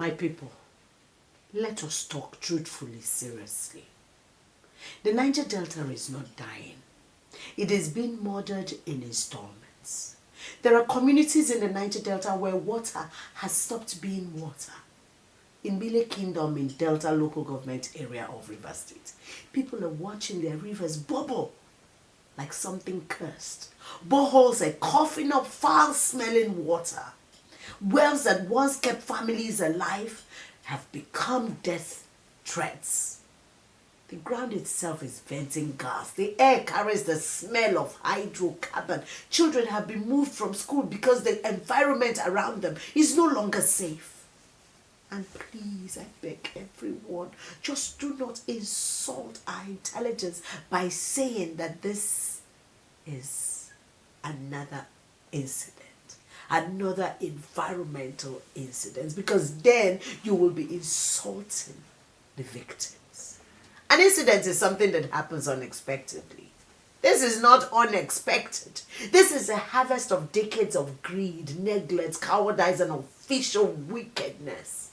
My people, let us talk truthfully, seriously. The Niger Delta is not dying. It is being murdered in installments. There are communities in the Niger Delta where water has stopped being water. In Bille Kingdom, in Delta local government area of Rivers State, people are watching their rivers bubble like something cursed. Boreholes are coughing up foul-smelling water. Wells that once kept families alive have become death threats. The ground itself is venting gas. The air carries the smell of hydrocarbon. Children have been moved from school because the environment around them is no longer safe. And please, I beg everyone, just do not insult our intelligence by saying that this is another incident, another environmental incident, because then you will be insulting the victims. An incident is something that happens unexpectedly. This is not unexpected. This is a harvest of decades of greed, neglect, cowardice, and official wickedness.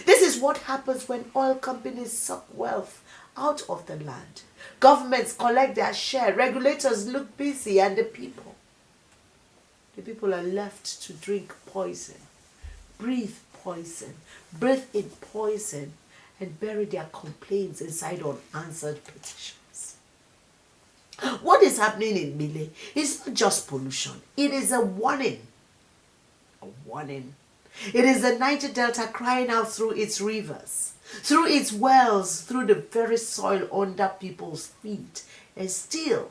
This is what happens when oil companies suck wealth out of the land. Governments collect their share. Regulators look busy, and the people are left to drink poison, breathe in poison, and bury their complaints inside unanswered petitions. What is happening in Bille is not just pollution. It is a warning. A warning. It is the Niger Delta crying out through its rivers, through its wells, through the very soil under people's feet. And still,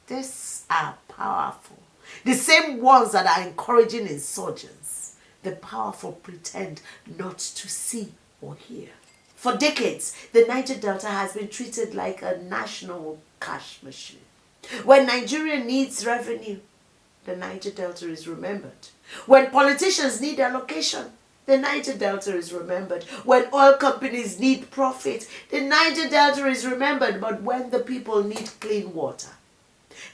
these are powerful. The same ones that are encouraging insurgents. The powerful pretend not to see or hear. For decades, the Niger Delta has been treated like a national cash machine. When Nigeria needs revenue, the Niger Delta is remembered. When politicians need allocation, the Niger Delta is remembered. When oil companies need profit, the Niger Delta is remembered. But when the people need clean water,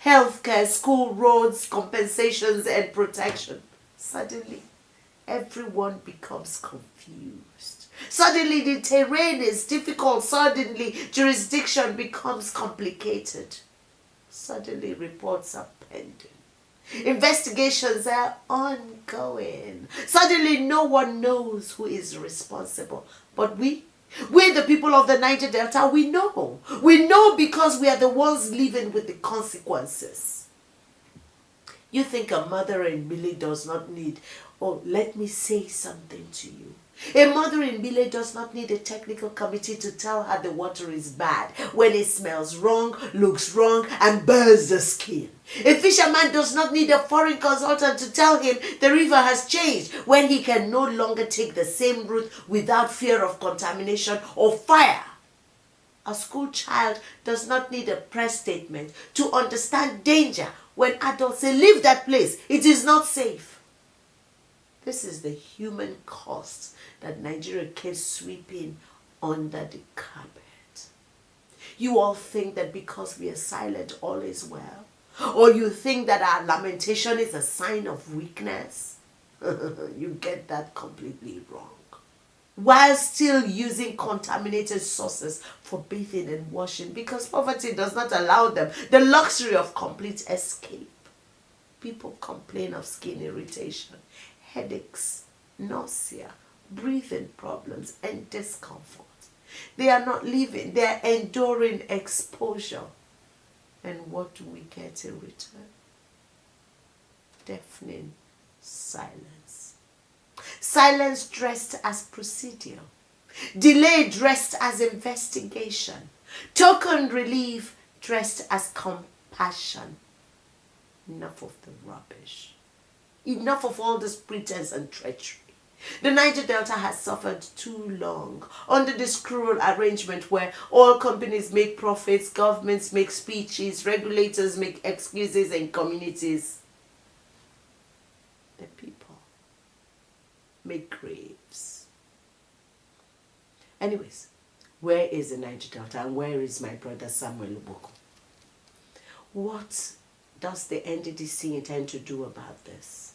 healthcare, school, roads, compensations, and protection, suddenly everyone becomes confused. Suddenly the terrain is difficult. Suddenly jurisdiction becomes complicated. Suddenly reports are pending. Investigations are ongoing. Suddenly no one knows who is responsible. But we the people of the Niger Delta, we know. We know because we are the ones living with the consequences. You think a mother in Bille does not need, let me say something to you. A mother in Bille does not need a technical committee to tell her the water is bad when it smells wrong, looks wrong, and burns the skin. A fisherman does not need a foreign consultant to tell him the river has changed when he can no longer take the same route without fear of contamination or fire. A school child does not need a press statement to understand danger when adults say, leave that place, it is not safe. This is the human cost that Nigeria keeps sweeping under the carpet. You all think that because we are silent, all is well. Or you think that our lamentation is a sign of weakness. You get that completely wrong. While still using contaminated sources for bathing and washing, because poverty does not allow them the luxury of complete escape. People complain of skin irritation, headaches, nausea, breathing problems, and discomfort. They are not living, they are enduring exposure. And what do we get in return? Deafening silence. Silence dressed as procedure. Delay dressed as investigation. Token relief dressed as compassion. Enough of the rubbish. Enough of all this pretense and treachery. The Niger Delta has suffered too long under this cruel arrangement where oil companies make profits, governments make speeches, regulators make excuses, and communities, the people, make graves. Anyways, where is the Niger Delta and where is my brother Samuel Uboko? What does the NDDC intend to do about this?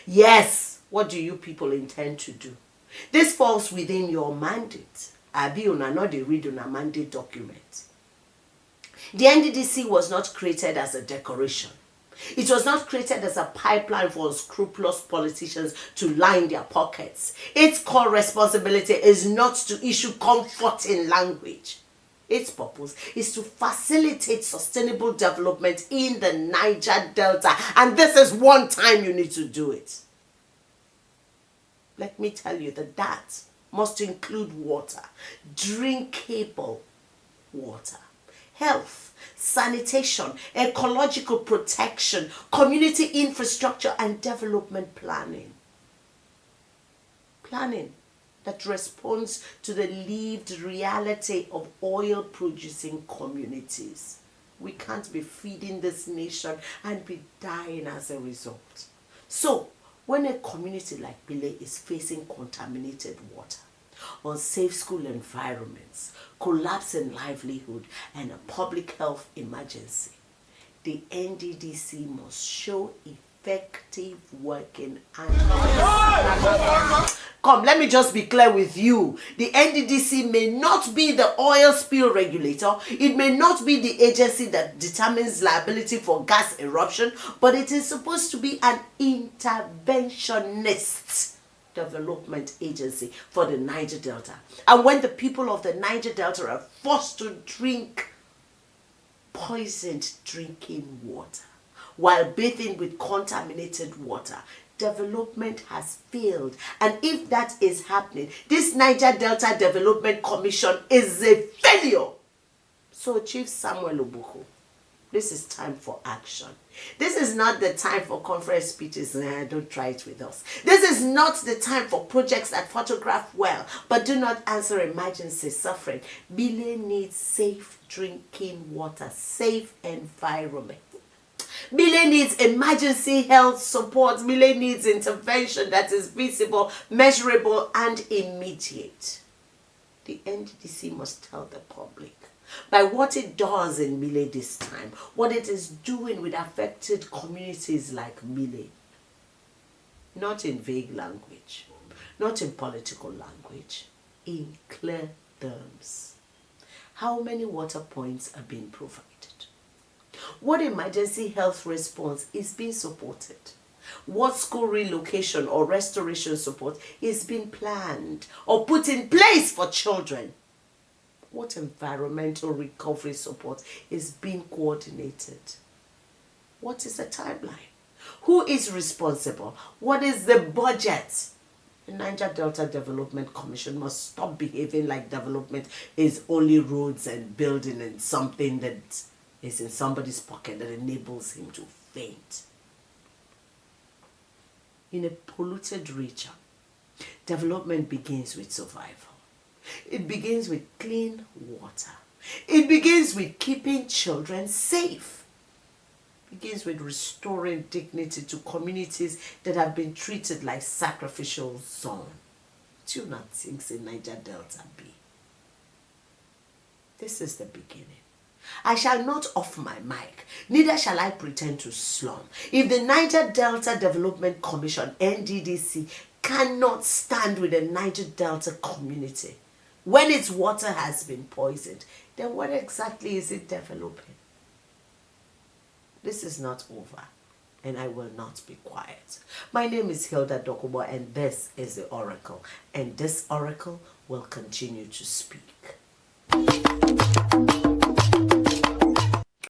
Yes, what do you people intend to do? This falls within your mandate. Abi una not the read on a mandate document. The NDDC was not created as a decoration. It was not created as a pipeline for unscrupulous politicians to line their pockets. Its core responsibility is not to issue comforting language. Its purpose is to facilitate sustainable development in the Niger Delta. And this is one time you need to do it. Let me tell you that must include water, drinkable water, health, sanitation, ecological protection, community infrastructure, and development planning. Planning that responds to the lived reality of oil-producing communities. We can't be feeding this nation and be dying as a result. So, when a community like Bille is facing contaminated water, unsafe school environments, collapse in livelihood, and a public health emergency, the NDDC must show effective working and come, let me just be clear with you. The NDDC may not be the oil spill regulator. It may not be the agency that determines liability for gas eruption, but it is supposed to be an interventionist development agency for the Niger Delta. And when the people of the Niger Delta are forced to drink poisoned drinking water while bathing with contaminated water, development has failed. And if that is happening, this Niger Delta Development Commission is a failure. So Chief Samuel Obuku, this is time for action. This is not the time for conference speeches. Don't try it with us. This is not the time for projects that photograph well but do not answer emergency suffering. Bille needs safe drinking water, safe environment. Bille needs emergency health support. Bille needs intervention that is visible, measurable, and immediate. The NDDC must tell the public by what it does in Bille this time, what it is doing with affected communities like Bille. Not in vague language, not in political language, in clear terms. How many water points are being provided? What emergency health response is being supported? What school relocation or restoration support is being planned or put in place for children? What environmental recovery support is being coordinated? What is the timeline? Who is responsible? What is the budget? The Niger Delta Development Commission must stop behaving like development is only roads and building and something that is in somebody's pocket that enables him to faint. In a polluted region, development begins with survival. It begins with clean water. It begins with keeping children safe. It begins with restoring dignity to communities that have been treated like sacrificial zone. Do not think in Niger Delta B. This is the beginning. I shall not off my mic, neither shall I pretend to slum. If the Niger Delta Development Commission, NDDC, cannot stand with the Niger Delta community when its water has been poisoned, then what exactly is it developing? This is not over, and I will not be quiet. My name is Hilda Dokubo, and this is the Oracle, and this Oracle will continue to speak.